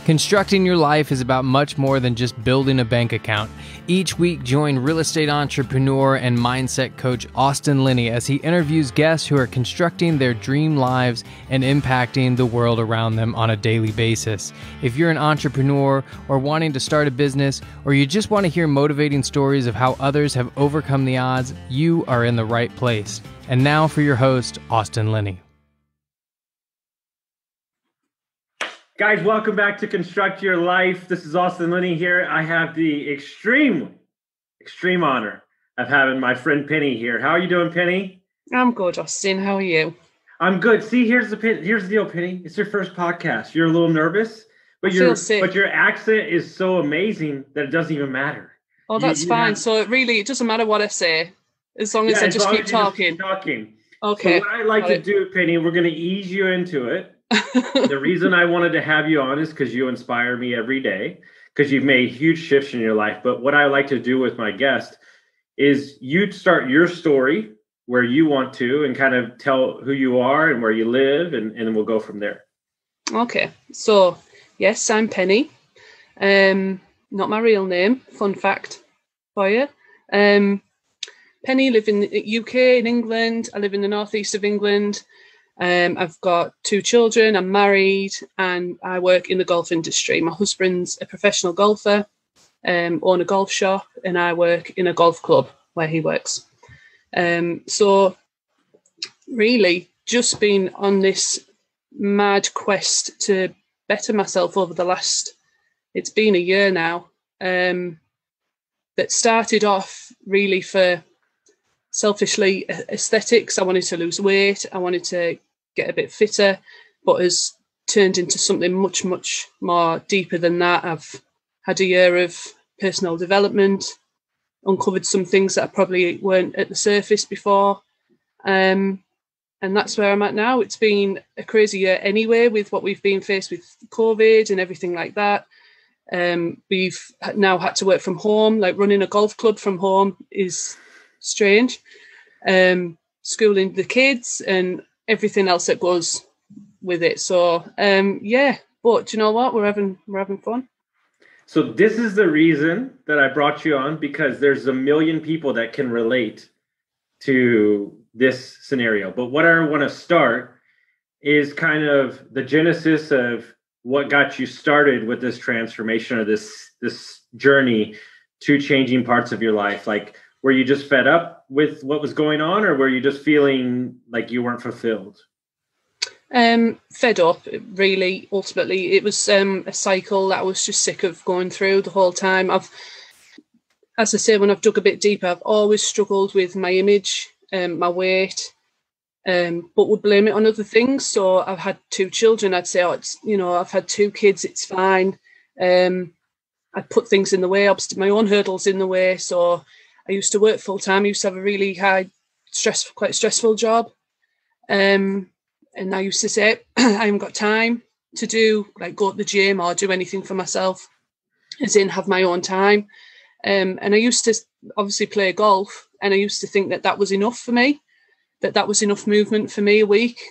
Constructing your life is about much more than just building a bank account. Each week, join real estate entrepreneur and mindset coach Austin Linney as he interviews guests who are constructing their dream lives and impacting the world around them on a daily basis. If you're an entrepreneur or wanting to start a business, or you just want to hear motivating stories of how others have overcome the odds, you are in the right place. And now for your host, Austin Linney. Guys, welcome back to Construct Your Life. This is Austin Linney here. I have the extreme honor of having my friend Penny here. How are you doing, Penny? I'm good, Austin. How are you? I'm good. See, here's the deal, Penny. It's your first podcast. You're a little nervous, but your accent is so amazing that it doesn't even matter. Oh, that's fine. So it doesn't matter what I say, as long as I just keep talking. Okay. So what I like to do, Penny, we're going to ease you into it. The reason I wanted to have you on is because you inspire me every day, because you've made huge shifts in your life. But what I like to do with my guest is you start your story where you want to and kind of tell who you are and where you live, and then we'll go from there. Okay. So, yes, I'm Penny. Not my real name. Fun fact for you. Penny, live in the UK, in England. I live in the northeast of England. I've got 2 children, I'm married, and I work in the golf industry. My husband's a professional golfer, own a golf shop, and I work in a golf club where he works. So really just been on this mad quest to better myself over the last, it's been a year now, that started off really for selfishly aesthetics. I wanted to lose weight. I wanted to get a bit fitter, but has turned into something much, much more deeper than that. I've had a year of personal development, uncovered some things that I probably weren't at the surface before. And that's where I'm at now. It's been a crazy year anyway, with what we've been faced with COVID and everything like that. We've now had to work from home. Like, running a golf club from home is strange. Schooling the kids and everything else that goes with it. So but do you know what? We're having fun. So this is the reason that I brought you on, because there's a million people that can relate to this scenario. But what I want to start is kind of the genesis of what got you started with this transformation, or this journey to changing parts of your life. Like, were you just fed up with what was going on, or were you just feeling like you weren't fulfilled? Fed up, really. Ultimately, it was a cycle that I was just sick of going through the whole time. As I say, when I've dug a bit deeper, I've always struggled with my image, my weight, but would blame it on other things. So I've had 2 children. I'd say, I've had 2 kids. It's fine. I'd put things in the way, my own hurdles in the way. So I used to work full time. I used to have a really quite stressful job. And I used to say, I haven't got time to go to the gym or do anything for myself, as in have my own time. And I used to obviously play golf, and I used to think that was enough for me, that was enough movement for me a week.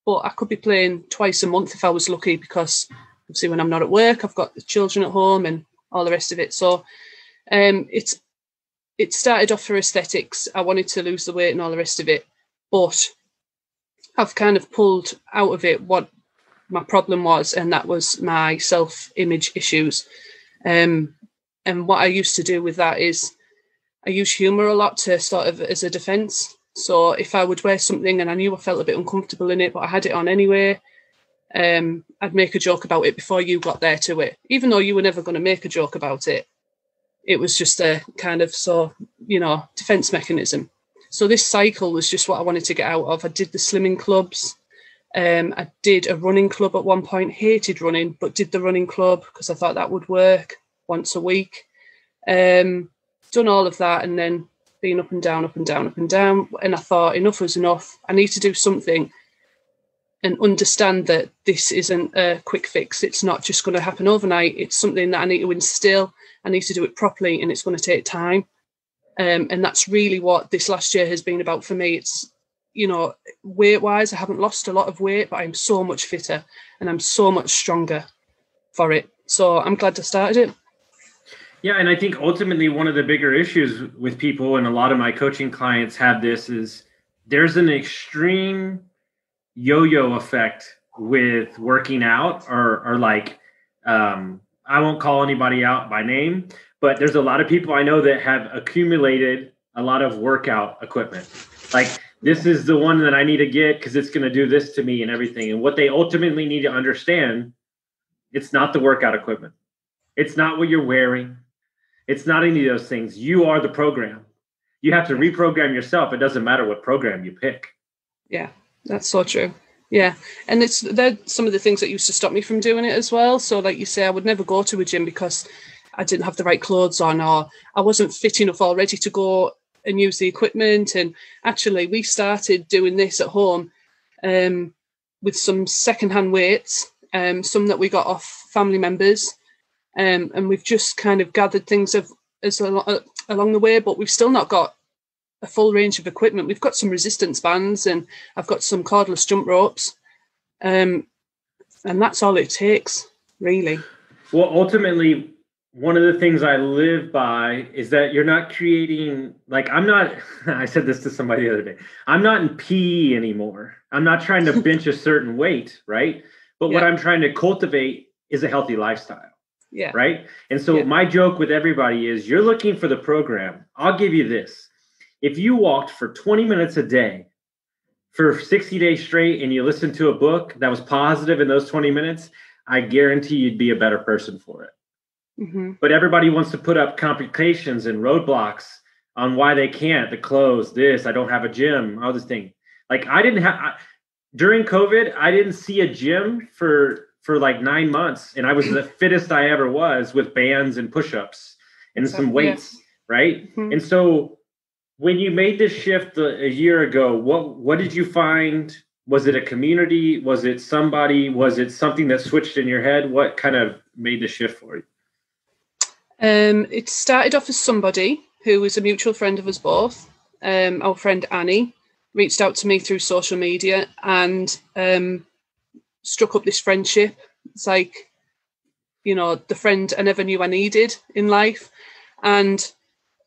But I could be playing twice a month if I was lucky, because obviously when I'm not at work, I've got the children at home and all the rest of it. So it started off for aesthetics. I wanted to lose the weight and all the rest of it, but I've kind of pulled out of it what my problem was, and that was my self-image issues. And what I used to do with that is I use humour a lot to sort of as a defence. So if I would wear something and I knew I felt a bit uncomfortable in it, but I had it on anyway, I'd make a joke about it before you got there to it, even though you were never going to make a joke about it. It was just a kind of, defense mechanism. So this cycle was just what I wanted to get out of. I did the slimming clubs. I did a running club at one point, hated running, but did the running club because I thought that would work once a week. Done all of that, and then been up and down, up and down, up and down. And I thought enough was enough. I need to do something and understand that this isn't a quick fix. It's not just going to happen overnight. It's something that I need to instill. I need to do it properly, and it's going to take time. And that's really what this last year has been about for me. It's, weight-wise, I haven't lost a lot of weight, but I'm so much fitter and I'm so much stronger for it. So I'm glad I started it. Yeah, and I think ultimately one of the bigger issues with people, and a lot of my coaching clients have this, is there's an extreme yo-yo effect with working out, or like, I won't call anybody out by name, but there's a lot of people I know that have accumulated a lot of workout equipment. Like, this is the one that I need to get because it's going to do this to me and everything. And what they ultimately need to understand, it's not the workout equipment. It's not what you're wearing. It's not any of those things. You are the program. You have to reprogram yourself. It doesn't matter what program you pick. Yeah, that's so true. Yeah. And they're some of the things that used to stop me from doing it as well. So like you say, I would never go to a gym because I didn't have the right clothes on, or I wasn't fit enough already to go and use the equipment. And actually, we started doing this at home with some secondhand weights, some that we got off family members. And we've just kind of gathered things along the way, but we've still not got a full range of equipment. We've got some resistance bands, and I've got some cordless jump ropes. And that's all it takes, really. Well, ultimately, one of the things I live by is that you're not creating, like, I said this to somebody the other day, I'm not in PE anymore. I'm not trying to bench a certain weight, right? But what I'm trying to cultivate is a healthy lifestyle. Yeah. Right. And so my joke with everybody is, you're looking for the program. I'll give you this. If you walked for 20 minutes a day for 60 days straight and you listened to a book that was positive in those 20 minutes, I guarantee you'd be a better person for it. Mm-hmm. But everybody wants to put up complications and roadblocks on why they can't, the clothes, this, I don't have a gym, all this thing. Like, during COVID, I didn't see a gym for like 9 months, and I was the fittest I ever was, with bands and push-ups and some weights, right? Mm-hmm. And so when you made this shift a year ago, what did you find? Was it a community? Was it somebody? Was it something that switched in your head? What kind of made the shift for you? It started off as somebody who was a mutual friend of us both. Our friend Annie reached out to me through social media and struck up this friendship. It's like, the friend I never knew I needed in life, and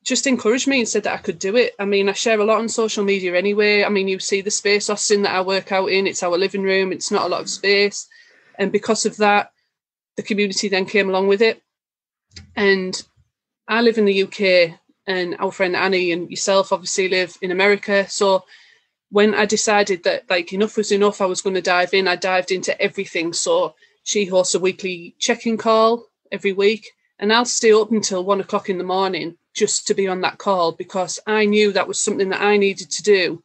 just encouraged me and said that I could do it. I mean, I share a lot on social media anyway. I mean, you see the space, Austin, that I work out in. It's our living room. It's not a lot of space. And because of that, the community then came along with it. And I live in the UK, and our friend Annie and yourself obviously live in America. So when I decided that enough was enough, I was going to dive in, I dived into everything. So she hosts a weekly check-in call every week, and I'll stay up until 1 o'clock in the morning just to be on that call, because I knew that was something that I needed to do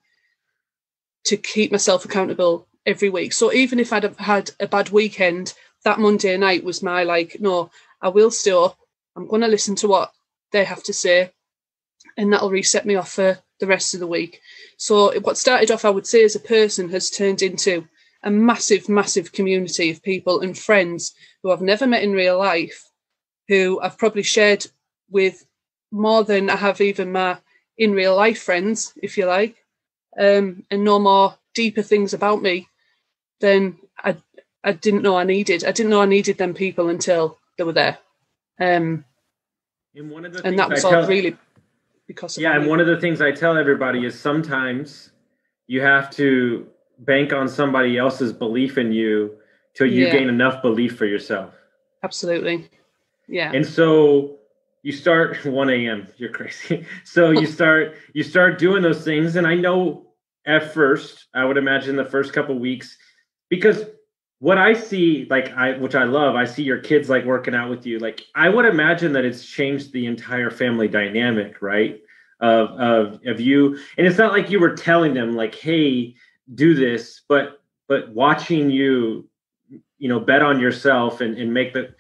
to keep myself accountable every week. So even if I'd have had a bad weekend, that Monday night was my no, I will stay up. I'm going to listen to what they have to say, and that'll reset me off for the rest of the week. So what started off, I would say, as a person has turned into a massive, massive community of people and friends who I've never met in real life, who I've probably shared with more than I have even my in real life friends, if you like, and know more deeper things about me than I didn't know I needed. I didn't know I needed them people until they were there. And that was all really because of and one of the things I tell everybody is, sometimes you have to bank on somebody else's belief in you till you gain enough belief for yourself. Absolutely. Yeah. And so you start 1 a.m. You're crazy. So you start doing those things. And I know at first, I would imagine the first couple of weeks, because what I see, which I love, I see your kids working out with you. I would imagine that it's changed the entire family dynamic, right? Of you. And it's not like you were telling them hey, do this, but watching you, bet on yourself and make that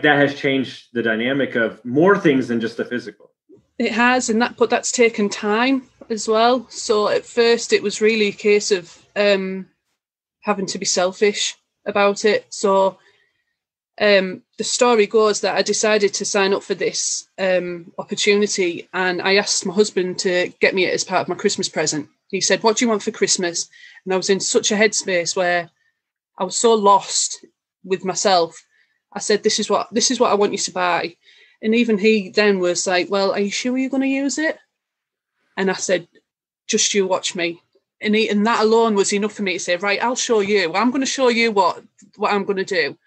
has changed the dynamic of more things than just the physical. It has, but that's taken time as well. So at first it was really a case of having to be selfish about it. So the story goes that I decided to sign up for this opportunity, and I asked my husband to get me it as part of my Christmas present. He said, "What do you want for Christmas?" And I was in such a headspace where I was so lost with myself. I said, this is what I want you to buy. And even he then was like, well, are you sure you're going to use it? And I said, just you watch me. And that alone was enough for me to say, right, I'll show you. I'm going to show you what I'm going to do.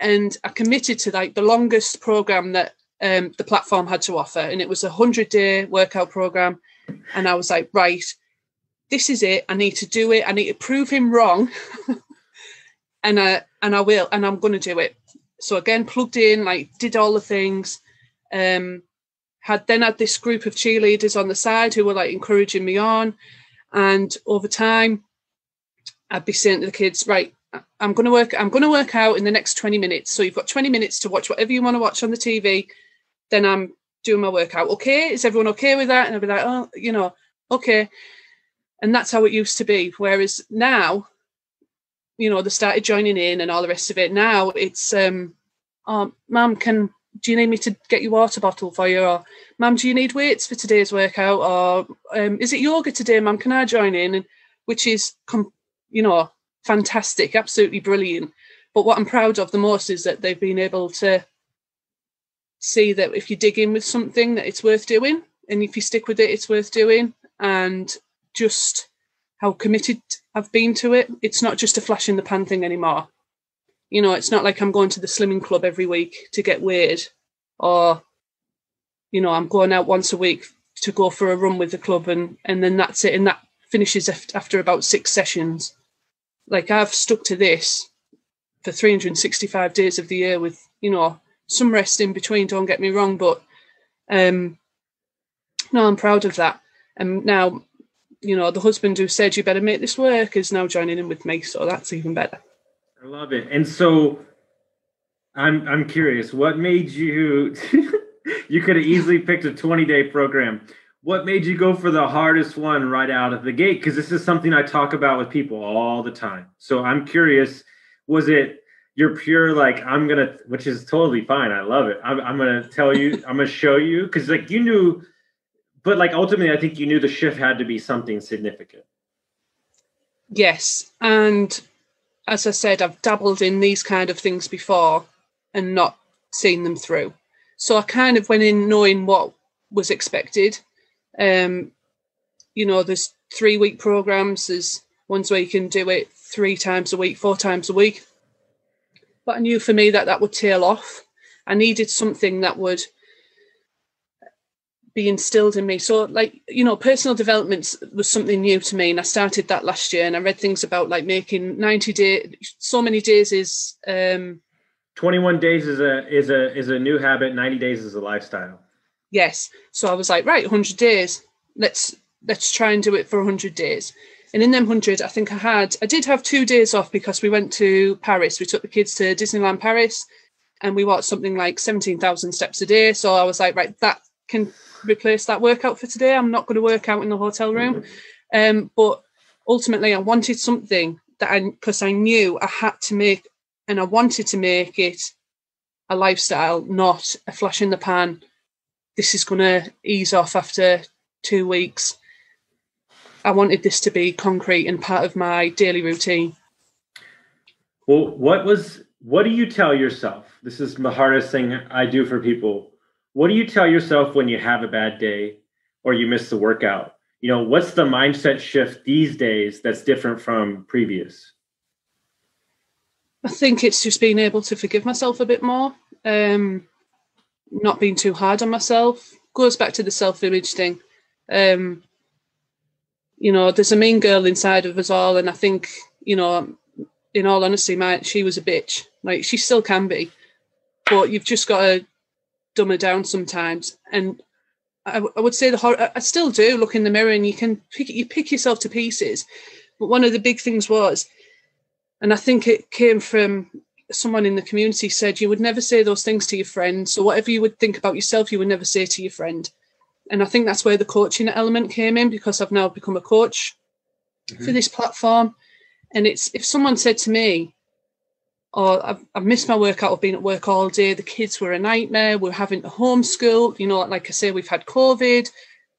And I committed to like the longest program that the platform had to offer. And it was a 100-day workout program. And I was like, right, this is it. I need to do it. I need to prove him wrong. and I will. And I'm going to do it. So again, plugged in, like did all the things. Had this group of cheerleaders on the side who were like encouraging me on. And over time, I'd be saying to the kids, right, I'm going to work out in the next 20 minutes. So you've got 20 minutes to watch whatever you want to watch on the TV. Then I'm doing my workout. Okay, is everyone okay with that? And I'll be like, oh, okay. And that's how it used to be. Whereas now, they started joining in and all the rest of it. Now it's, oh, Mum, do you need me to get your water bottle for you? Or, Mum, do you need weights for today's workout? Or is it yoga today, Mum? Can I join in? And which is, fantastic, absolutely brilliant. But what I'm proud of the most is that they've been able to see that if you dig in with something, that it's worth doing. And if you stick with it, it's worth doing. And just how committed I've been to it. It's not just a flash in the pan thing anymore. It's not like I'm going to the slimming club every week to get weighed, or, I'm going out once a week to go for a run with the club and then that's it. And that finishes after about 6 sessions. Like I've stuck to this for 365 days of the year with, some rest in between, don't get me wrong, but no, I'm proud of that. And now, the husband who said you better make this work is now joining in with me, so that's even better. I love it. And so I'm curious, what made you you could have easily picked a 20-day program. What made you go for the hardest one right out of the gate? Because this is something I talk about with people all the time. So I'm curious, was it your pure like, which is totally fine. I love it. I'm going to tell you, I'm going to show you. Because like you knew, but like ultimately I think you knew the shift had to be something significant. Yes. And as I said, I've dabbled in these kind of things before and not seen them through. So I kind of went in knowing what was expected. There's 3-week programs. There's ones where you can do it 3 times a week, 4 times a week. But I knew for me that would tail off. I needed something that would be instilled in me. So like, personal development was something new to me. And I started that last year and I read things about like making 90 days, so many days is 21 days is a new habit, 90 days is a lifestyle. Yes. So I was like, right, 100 days. Let's try and do it for 100 days. And in them 100, I think I did have 2 days off because we went to Paris. We took the kids to Disneyland Paris and we walked something like 17,000 steps a day. So I was like, right, that can replace that workout for today. I'm not going to work out in the hotel room. But ultimately I wanted something because I knew I had to make, and I wanted to make it a lifestyle, not a flash in the pan. This is going to ease off after 2 weeks. I wanted this to be concrete and part of my daily routine. Well, what do you tell yourself? This is the hardest thing I do for people. What do you tell yourself when you have a bad day or you miss the workout? What's the mindset shift these days that's different from previous? I think it's just being able to forgive myself a bit more. Not being too hard on myself. Goes back to the self-image thing. There's a mean girl inside of us all, and I think, in all honesty, she was a bitch. Like, she still can be, but you've just got to dumb her down sometimes. And I would say I still do look in the mirror, and you pick yourself to pieces. But one of the big things was, and I think it came from someone in the community said, you would never say those things to your friend. So whatever you would think about yourself, you would never say to your friend. And I think that's where the coaching element came in, because I've now become a coach for this platform. And it's, if someone said to me, oh, I've missed my workout, I've been at work all day, the kids were a nightmare, we're having to homeschool, like I say, we've had COVID,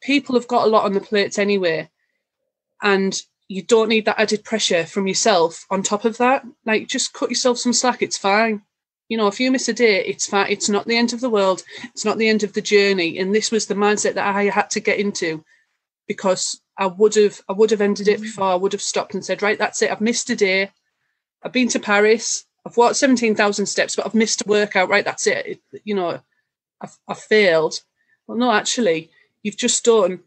people have got a lot on the plates anyway. And you don't need that added pressure from yourself on top of that. Like, just cut yourself some slack, it's fine. if you miss a day, it's fine. It's not the end of the world. It's not the end of the journey. And this was the mindset that I had to get into, because I would have ended it before. I would have stopped and said, right, that's it. I've missed a day. I've been to Paris. I've walked 17,000 steps, but I've missed a workout. Right, that's it. I've failed. Well, no, actually, you've just done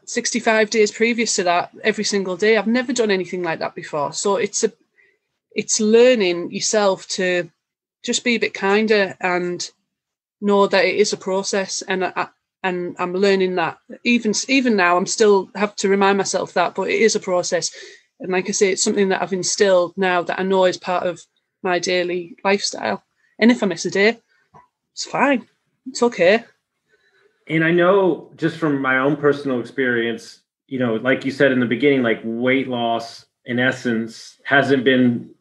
65 days previous to that every single day. I've never done anything like that before. So it's learning yourself to just be a bit kinder and know that it is a process. And I'm learning that even now. I'm still have to remind myself that, but it is a process. And like I say, it's something that I've instilled now that I know is part of my daily lifestyle. And if I miss a day, it's fine. It's okay. And I know just from my own personal experience, like you said in the beginning, like weight loss in essence hasn't been,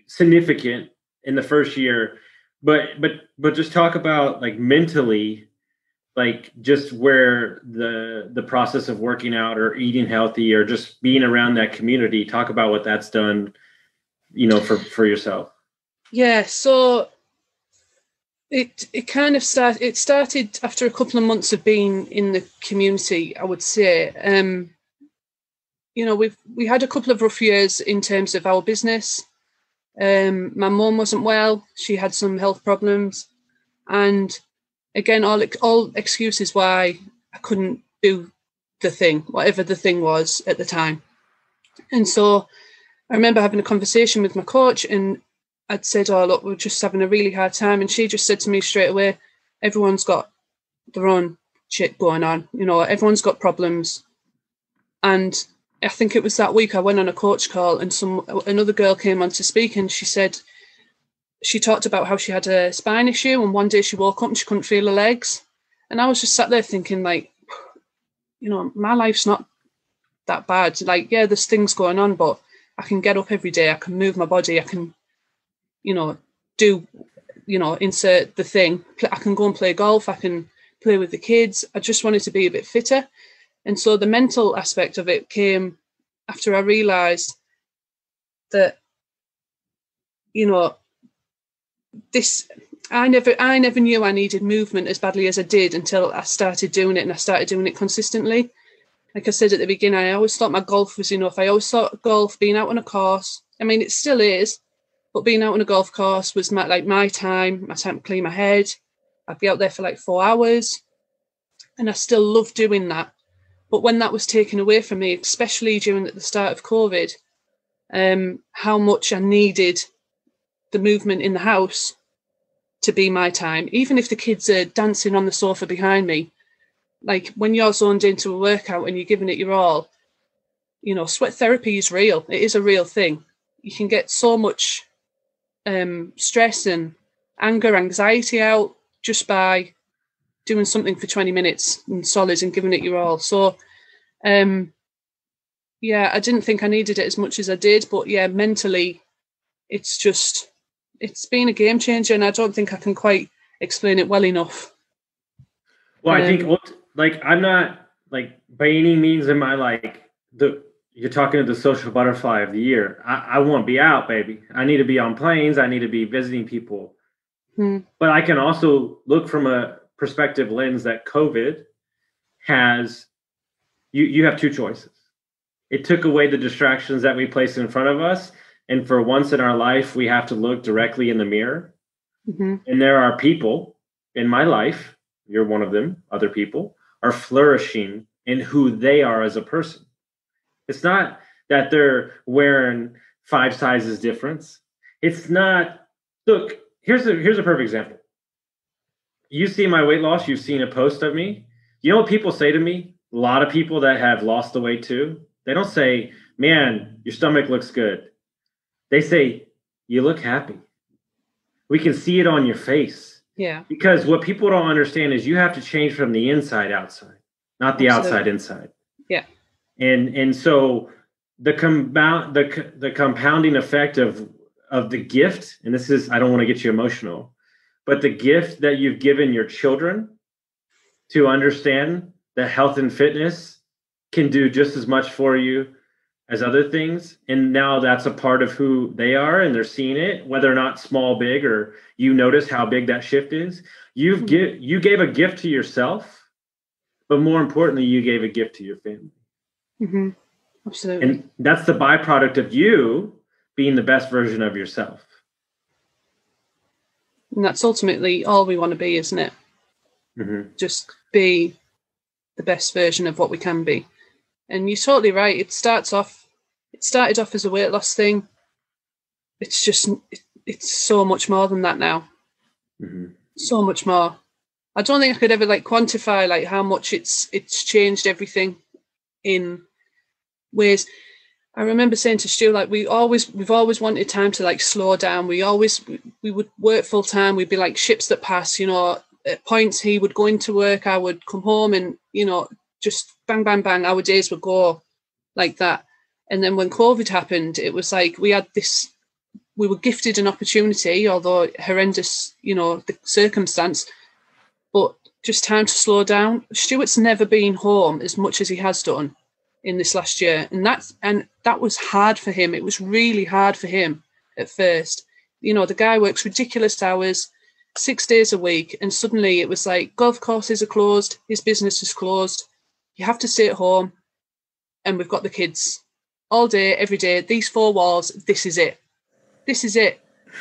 significant in the first year, but just talk about like mentally, like just where the process of working out or eating healthy or just being around that community, talk about what that's done, for yourself. Yeah. So it kind of started after a couple of months of being in the community, I would say. We had a couple of rough years in terms of our business. My mum wasn't well. She had some health problems. And again, all excuses why I couldn't do the thing, whatever the thing was at the time. And so I remember having a conversation with my coach, and I'd said, oh, look, we're just having a really hard time. And she just said to me straight away, everyone's got their own shit going on. Everyone's got problems. And I think it was that week I went on a coach call, and another girl came on to speak, and she talked about how she had a spine issue, and one day she woke up and she couldn't feel her legs. And I was just sat there thinking, like, my life's not that bad. Like, yeah, there's things going on, but I can get up every day. I can move my body. I can, do, insert the thing. I can go and play golf. I can play with the kids. I just wanted to be a bit fitter. And so the mental aspect of it came after I realised that, I never knew I needed movement as badly as I did until I started doing it, and I started doing it consistently. Like I said at the beginning, I always thought my golf was enough. I always thought golf, being out on a course, I mean, it still is, but being out on a golf course was my time to clean my head. I'd be out there for like 4 hours, and I still love doing that. But when that was taken away from me, especially during the start of COVID, how much I needed the movement in the house to be my time. Even if the kids are dancing on the sofa behind me, like when you're zoned into a workout and you're giving it your all, sweat therapy is real. It is a real thing. You can get so much stress and anger, anxiety out just by doing something for 20 minutes and solid and giving it your all. So, I didn't think I needed it as much as I did, but yeah, mentally, it's been a game changer, and I don't think I can quite explain it well enough. Well, I think I'm not like by any means am I you're talking to the social butterfly of the year. I want to be out, baby. I need to be on planes. I need to be visiting people. But I can also look from a perspective lens that COVID has, you have two choices. It took away the distractions that we placed in front of us. And for once in our life, we have to look directly in the mirror. Mm-hmm. And there are people in my life, you're one of them, other people, are flourishing in who they are as a person. It's not that they're wearing 5 sizes difference. It's not, look, here's a perfect example. You see my weight loss, you've seen a post of me. You know what people say to me? A lot of people that have lost the weight too, they don't say, man, your stomach looks good. They say, you look happy. We can see it on your face. Yeah. Because what people don't understand is you have to change from the inside outside, not the outside inside. Yeah. And so the compounding effect of the gift, and this is, I don't want to get you emotional, but the gift that you've given your children to understand that health and fitness can do just as much for you as other things. And now that's a part of who they are, and they're seeing it, whether or not small, big, or you notice how big that shift is. You gave a gift to yourself, but more importantly, you gave a gift to your family. Mm-hmm. Absolutely. And that's the byproduct of you being the best version of yourself. And that's ultimately all we want to be, isn't it? Mm-hmm. Just be the best version of what we can be. And you're totally right. It started off as a weight loss thing. It's just, it's so much more than that now. Mm-hmm. So much more. I don't think I could ever quantify how much it's changed everything in ways. I remember saying to Stu, we've always wanted time to slow down. We would work full time. We'd be like ships that pass, at points he would go into work, I would come home, and, just bang, bang, bang, our days would go like that. And then when COVID happened, it was we were gifted an opportunity, although horrendous, the circumstance, but just time to slow down. Stuart's never been home as much as he has done in this last year. And that was hard for him. It was really hard for him at first. The guy works ridiculous hours, 6 days a week, and suddenly it was golf courses are closed, his business is closed, you have to stay at home, and we've got the kids all day, every day, these four walls, this is it. This is it.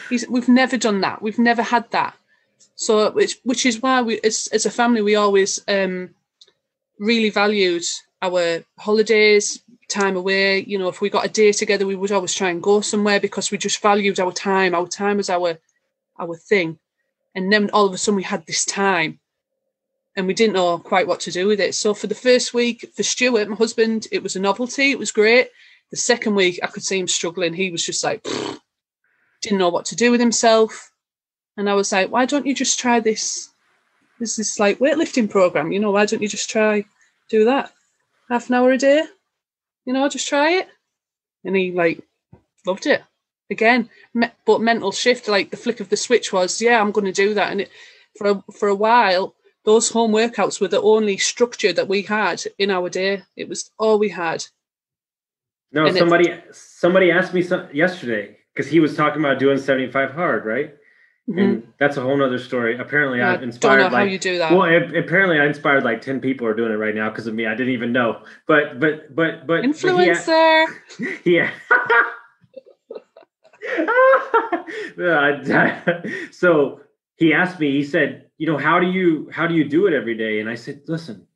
We've never done that. We've never had that. So, which is why we, as a family, we always really valued our holidays, time away. If we got a day together, we would always try and go somewhere because we just valued our time. Our time was our thing. And then all of a sudden we had this time and we didn't know quite what to do with it. So for the first week, for Stuart, my husband, it was a novelty. It was great. The second week, I could see him struggling. He was just didn't know what to do with himself. And I was like, why don't you just try this? This is weightlifting program. Why don't you just try do that? Half an hour a day? Just try it. And he loved it. Again, but mental shift, the flick of the switch was, yeah, I'm going to do that. And for a while, those home workouts were the only structure that we had in our day. It was all we had. No, and somebody asked me yesterday, because he was talking about doing 75 hard, right? Mm-hmm. And that's a whole nother story. Apparently, I've inspired. Don't know how you do that. Well, apparently, I inspired 10 people are doing it right now because of me. I didn't even know. But influencer. Yeah. So he asked me. He said, how do you do it every day? And I said, listen,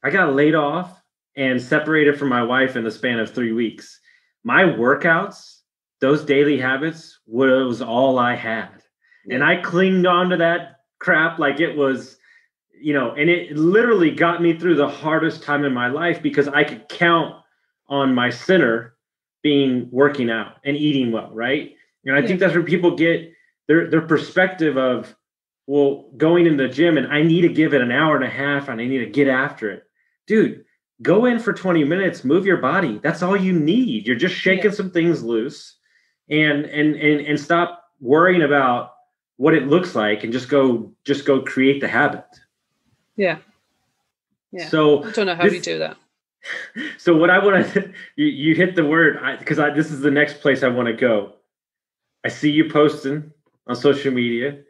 I got laid off and separated from my wife in the span of 3 weeks. My workouts, those daily habits, was all I had. And I clinged on to that crap like it was, and it literally got me through the hardest time in my life because I could count on my center being working out and eating well, right? And I think that's where people get their perspective of, well, going in the gym and I need to give it an hour and a half and I need to get after it. Dude, go in for 20 minutes, move your body. That's all you need. You're just shaking some things loose and stop worrying about what it looks like and just go create the habit. Yeah. So I don't know how you do that. So what I want to, you hit the word, because this is the next place I want to go. I see you posting on social media.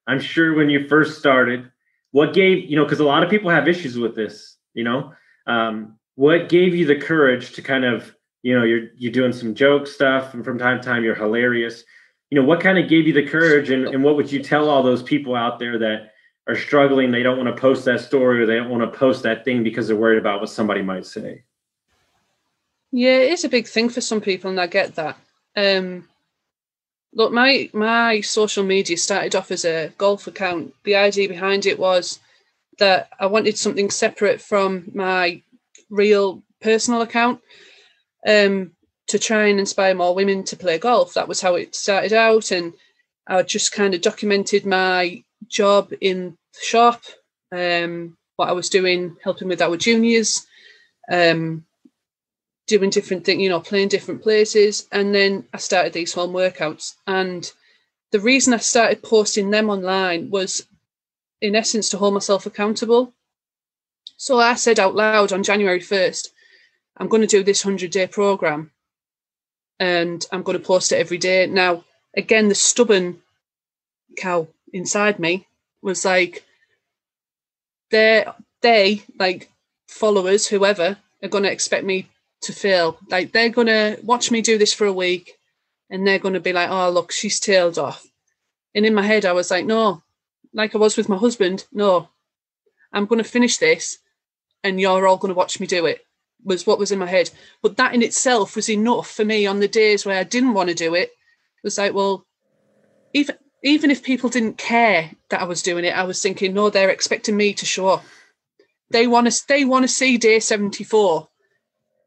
I'm sure when you first started, what gave, because a lot of people have issues with this, what gave you the courage to kind of, you're doing some joke stuff and from time to time you're hilarious. What kind of gave you the courage and what would you tell all those people out there that are struggling? They don't want to post that story or they don't want to post that thing because they're worried about what somebody might say. Yeah, it is a big thing for some people and I get that. Look, my social media started off as a golf account. The idea behind it was that I wanted something separate from my real personal account to try and inspire more women to play golf. That was how it started out. And I just kind of documented my job in the shop, what I was doing, helping with our juniors, doing different things, playing different places. And then I started these home workouts. And the reason I started posting them online was, in essence, to hold myself accountable. So I said out loud on January 1st, I'm going to do this 100-day program and I'm going to post it every day. Now, again, the stubborn cow inside me was like, they like followers, whoever, are going to expect me to fail. Like, they're going to watch me do this for a week and they're going to be like, oh, look, she's tailed off. And in my head, I was like, no, like I was with my husband, no, I'm going to finish this and you're all going to watch me do it, was what was in my head. But that in itself was enough for me on the days where I didn't want to do it. It was like, well, even if people didn't care that I was doing it, I was thinking, no, they're expecting me to show up. They want to see day 74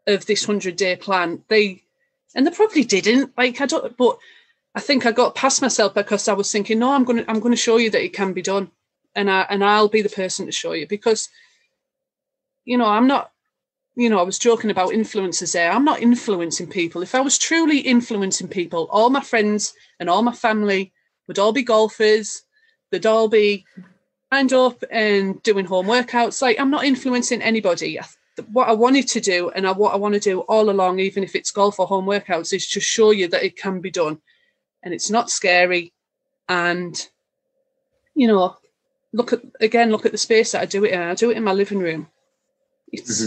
of this 100-day plan. They probably didn't. Like, but I think I got past myself because I was thinking, no, I'm going to show you that it can be done, and I'll be the person to show you, because, I'm not. I was joking about influencers there. I'm not influencing people. If I was truly influencing people, all my friends and all my family would all be golfers. They'd all be lined up and doing home workouts. Like, I'm not influencing anybody. What I wanted to do, and what I want to do all along, even if it's golf or home workouts, is to show you that it can be done. And it's not scary. And, look at the space that I do it in. I do it in my living room. It's,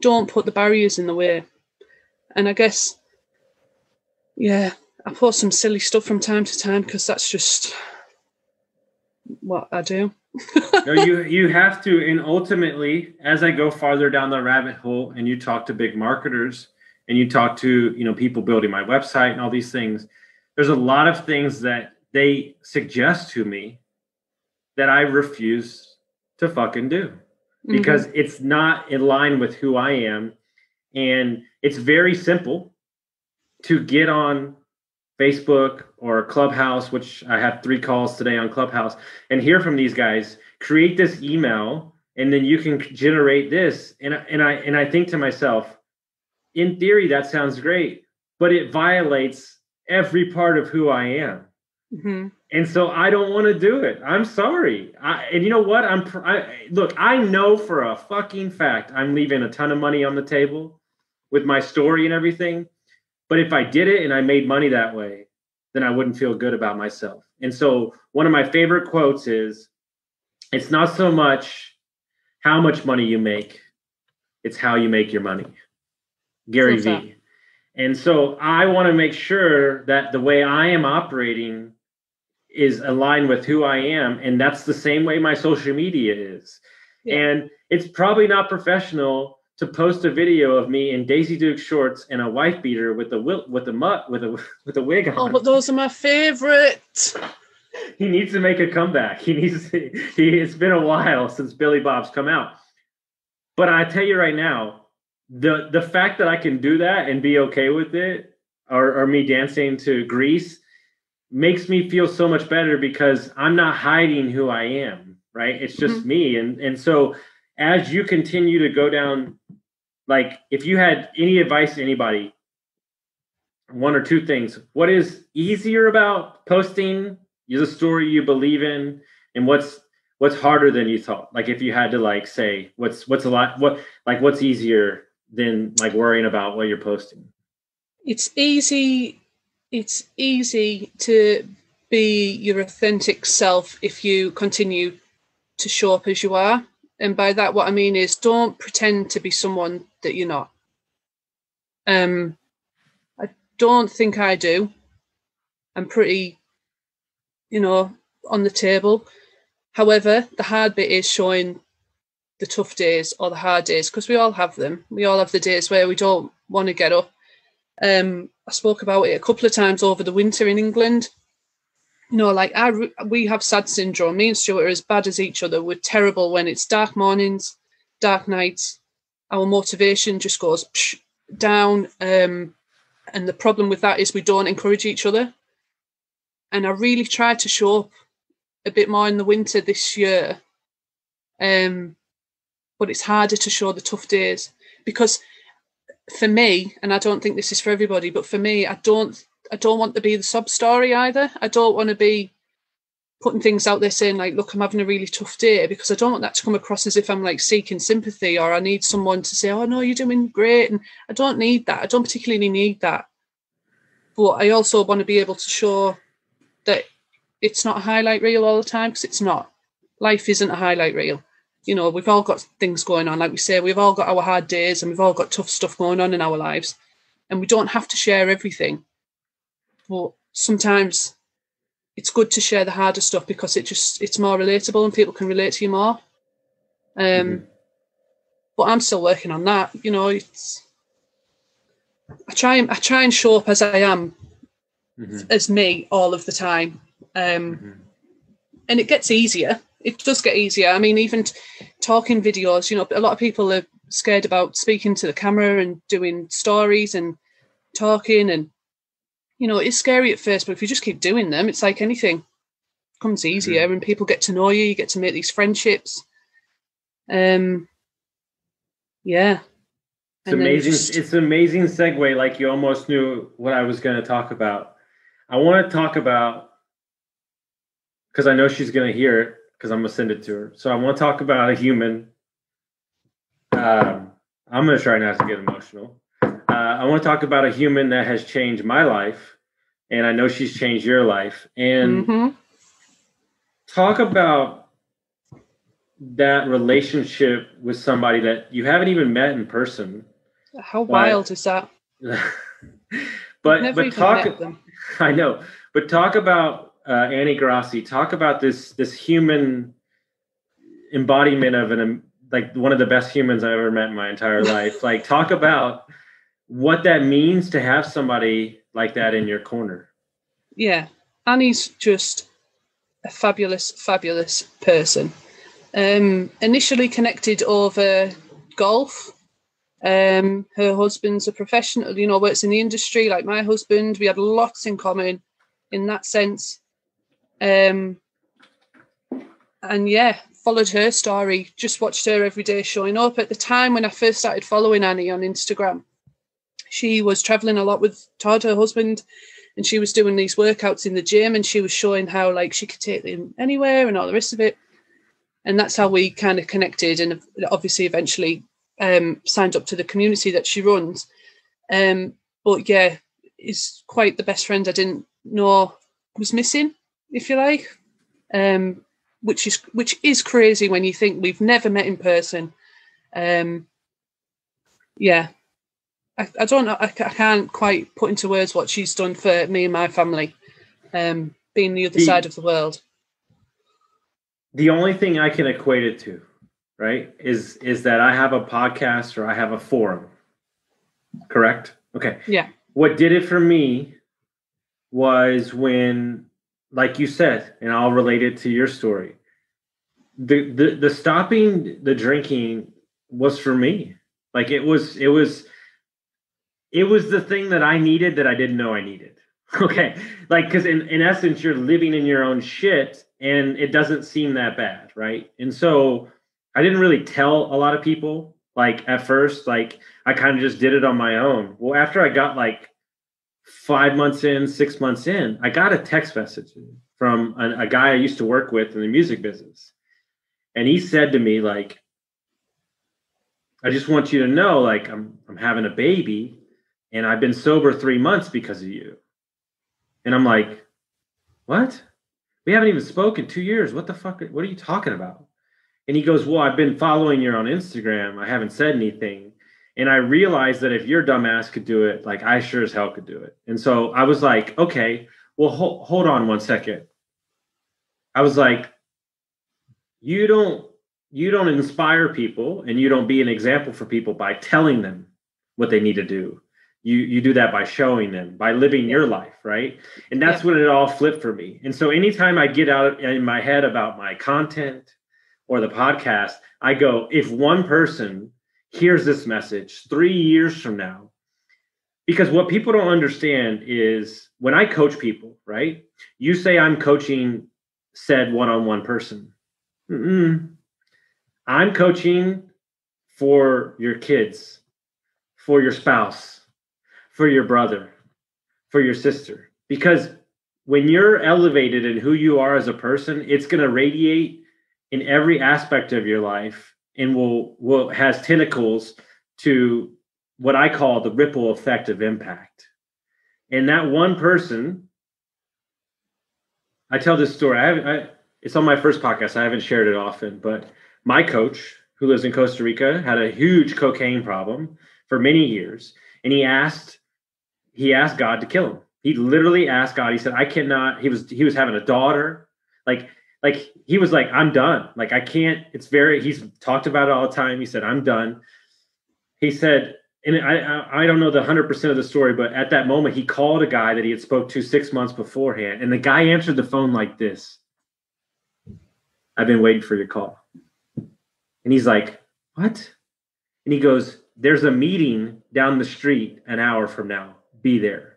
don't put the barriers in the way. And I guess, I post some silly stuff from time to time because that's just what I do. No, you have to. And ultimately, as I go farther down the rabbit hole and you talk to big marketers and you talk to, people building my website and all these things, there's a lot of things that they suggest to me that I refuse to fucking do because it's not in line with who I am. And it's very simple to get on Facebook or Clubhouse, which I have 3 calls today on Clubhouse, and hear from these guys, create this email, and then you can generate this. And I think to myself, in theory, that sounds great, but it violates every part of who I am. Mm-hmm. And so I don't want to do it. I'm sorry. And you know what? Look, I know for a fucking fact I'm leaving a ton of money on the table with my story and everything. But if I did it and I made money that way, then I wouldn't feel good about myself. And so one of my favorite quotes is, it's not so much how much money you make, it's how you make your money. Gary V. And so I want to make sure that the way I am operating is aligned with who I am. And that's the same way my social media is. Yeah. And it's probably not professional to post a video of me in Daisy Duke shorts and a wife beater with a wig on. Oh, but those are my favorite. He needs to make a comeback. It's been a while since Billy Bob's come out. But I tell you right now, the fact that I can do that and be okay with it, or me dancing to Grease, makes me feel so much better because I'm not hiding who I am, right? It's just me. And so as you continue to go down, like, if you had any advice to anybody, 1 or 2 things. What is easier about posting the story you believe in, and what's harder than you thought? Like, if you had to say what's easier than worrying about what you're posting? It's easy to be your authentic self if you continue to show up as you are. And by that, what I mean is, don't pretend to be someone that you're not. I don't think I do. I'm pretty, on the table. However, the hard bit is showing the tough days or the hard days, because we all have them. We all have the days where we don't want to get up. I spoke about it a couple of times over the winter in England. We have SAD syndrome. Me and Stuart are as bad as each other. We're terrible when it's dark mornings, dark nights. Our motivation just goes down. And the problem with that is we don't encourage each other. And I really tried to show up a bit more in the winter this year. But it's harder to show the tough days, because for me, and I don't think this is for everybody, but for me, I don't want to be the sob story either. I don't want to be putting things out there saying like, look, I'm having a really tough day, because I don't want that to come across as if I'm like seeking sympathy, or I need someone to say, oh no, you're doing great. And I don't need that. I don't particularly need that. But I also want to be able to show that it's not a highlight reel all the time, because it's not. Life isn't a highlight reel. You know, we've all got things going on. Like we say, we've all got our hard days and we've all got tough stuff going on in our lives. And we don't have to share everything. But sometimes it's good to share the harder stuff, because it's more relatable and people can relate to you more. But I'm still working on that. You know, I try and show up as I am, as me all of the time. And it gets easier. It does get easier. I mean, even talking videos, you know, a lot of people are scared about speaking to the camera and doing stories and talking, and, you know, it's scary at first, but if you just keep doing them, it's like anything. It becomes easier and people get to know you. You get to make these friendships. Yeah. It's amazing. It's an amazing segue. Like, you almost knew what I was going to talk about. I want to talk about, because I know she's going to hear it, because I'm going to send it to her. So I want to talk about a human. I'm going to try not to get emotional. I want to talk about a human that has changed my life, and I know she's changed your life. And talk about that relationship with somebody that you haven't even met in person. How wild is that? but talk. I know, but talk about Annie Grassi. Talk about this human embodiment of like one of the best humans I've ever met in my entire life. Like, talk about what that means to have somebody like that in your corner. Yeah, Annie's just a fabulous, fabulous person. Initially connected over golf. Her husband's a professional, you know, works in the industry like my husband. We had lots in common in that sense. And yeah, followed her story, just watched her every day showing up. At the time when I first started following Annie on Instagram, she was traveling a lot with Todd, her husband, and she was doing these workouts in the gym, and she was showing how like she could take them anywhere and all the rest of it. And that's how we kind of connected, and obviously eventually signed up to the community that she runs. But yeah, is quite the best friend I didn't know was missing, if you like. Which is crazy when you think we've never met in person. Yeah, I don't know. I can't quite put into words what she's done for me and my family, being the other side of the world. The only thing I can equate it to, right, is that I have a podcast or I have a forum. Correct? Okay. Yeah. What did it for me was when, like you said, and I'll relate it to your story, the stopping the drinking was for me. Like, it was the thing that I needed that I didn't know I needed. Okay. Like, because in essence, you're living in your own shit and it doesn't seem that bad. Right. And so I didn't really tell a lot of people, like, at first. Like, I kind of just did it on my own. Well, after I got like 5 months in, 6 months in, I got a text message from a guy I used to work with in the music business. And he said to me, like, I just want you to know, like, I'm having a baby and I've been sober 3 months because of you. And I'm like, what? We haven't even spoken 2 years. What the fuck? What are you talking about? And he goes, well, I've been following you on Instagram. I haven't said anything. And I realized that if your dumbass could do it, like, I sure as hell could do it. And so I was like, okay, well, hold on 1 second. I was like, you don't inspire people and you don't be an example for people by telling them what they need to do. You do that by showing them, by living your life, right? And that's when it all flipped for me. And so anytime I get out in my head about my content or the podcast, I go, if one person hears this message 3 years from now, because what people don't understand is when I coach people, right? You say I'm coaching said one-on-one person. I'm coaching for your kids, for your spouse, for your brother, for your sister, because when you're elevated in who you are as a person, it's going to radiate in every aspect of your life and will has tentacles to what I call the ripple effect of impact. And that one person, I tell this story. It's on my first podcast. I haven't shared it often, but my coach, who lives in Costa Rica, had a huge cocaine problem for many years, and he asked God to kill him. He literally asked God. He said, "I cannot." He was having a daughter, like he was like, "I'm done. Like I can't." He's talked about it all the time. He said, "I'm done." He said, and I don't know the 100% of the story, but at that moment, he called a guy that he had spoke to 6 months beforehand, and the guy answered the phone like this: "I've been waiting for your call." And he's like, "What?" And he goes, "There's a meeting down the street an hour from now. Be there."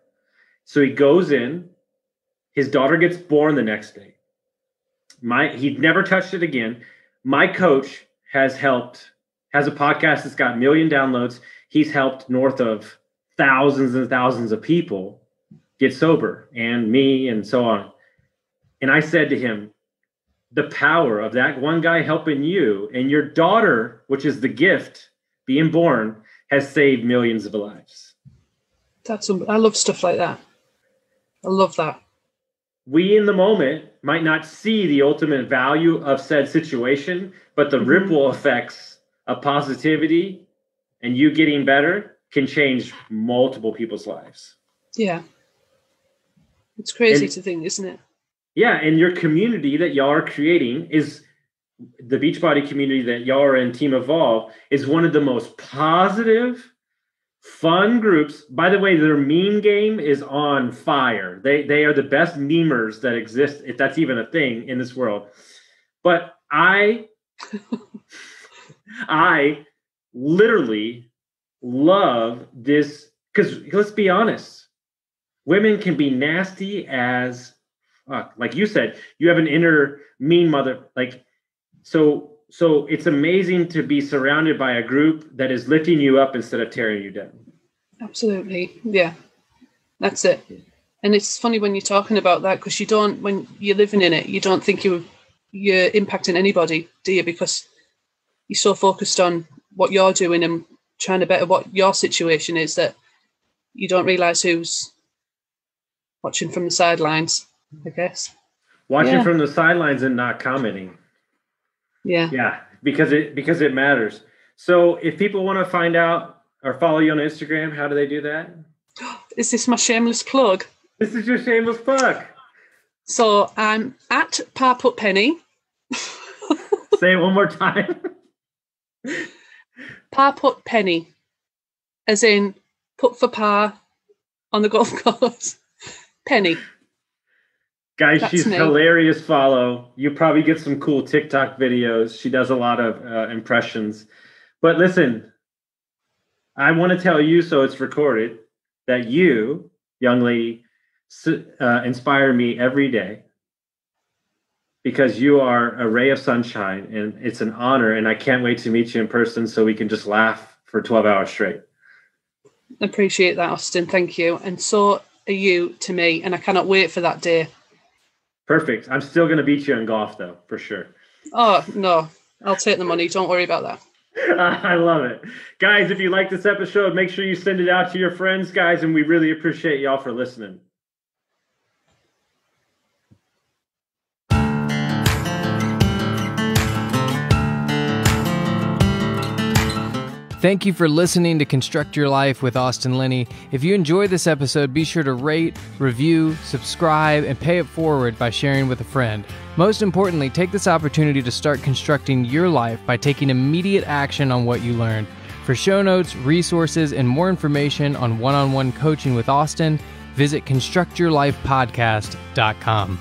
So he goes in. His daughter gets born the next day. He'd never touched it again. My coach has a podcast that's got 1 million downloads. He's helped north of thousands and thousands of people get sober, and me, and so on. And I said to him, the power of that one guy helping you and your daughter, which is the gift, being born, has saved millions of lives. I love stuff like that. I love that. We in the moment might not see the ultimate value of said situation, but the ripple effects of positivity and you getting better can change multiple people's lives. Yeah. It's crazy to think, isn't it? Yeah, and your community that y'all are creating is the Beachbody community that y'all are in, Team Evolve, is one of the most positive, fun groups. By the way, their meme game is on fire. They are the best memers that exist, if that's even a thing in this world. But I literally love this because let's be honest, women can be nasty as fuck. Like you said, you have an inner mean mother. Like so it's amazing to be surrounded by a group that is lifting you up instead of tearing you down. Absolutely. Yeah, that's it. And it's funny when you're talking about that, because when you're living in it, you don't think you're impacting anybody, do you? Because you're so focused on what you're doing and trying to better what your situation is that you don't realize who's watching from the sidelines, I guess. Watching from the sidelines and not commenting. Yeah, because it matters. So if people want to find out or follow you on Instagram, how do they do that? Is this my shameless plug? This is your shameless plug. So I'm at ParPutPenny. Say it one more time. ParPutPenny, as in put for par on the golf course. Penny. Guys, she's hilarious. Follow. You probably get some cool TikTok videos. She does a lot of impressions. But listen, I want to tell you, so it's recorded, that you, young lady, inspire me every day because you are a ray of sunshine, and it's an honor, and I can't wait to meet you in person so we can just laugh for 12 hours straight. Appreciate that, Austin. Thank you. And so are you to me, and I cannot wait for that day. Perfect. I'm still going to beat you in golf, though, for sure. Oh, no. I'll take the money. Don't worry about that. I love it. Guys, if you like this episode, make sure you send it out to your friends, guys, and we really appreciate y'all for listening. Thank you for listening to Construct Your Life with Austin Linney. If you enjoyed this episode, be sure to rate, review, subscribe, and pay it forward by sharing with a friend. Most importantly, take this opportunity to start constructing your life by taking immediate action on what you learned. For show notes, resources, and more information on one-on-one coaching with Austin, visit constructyourlifepodcast.com.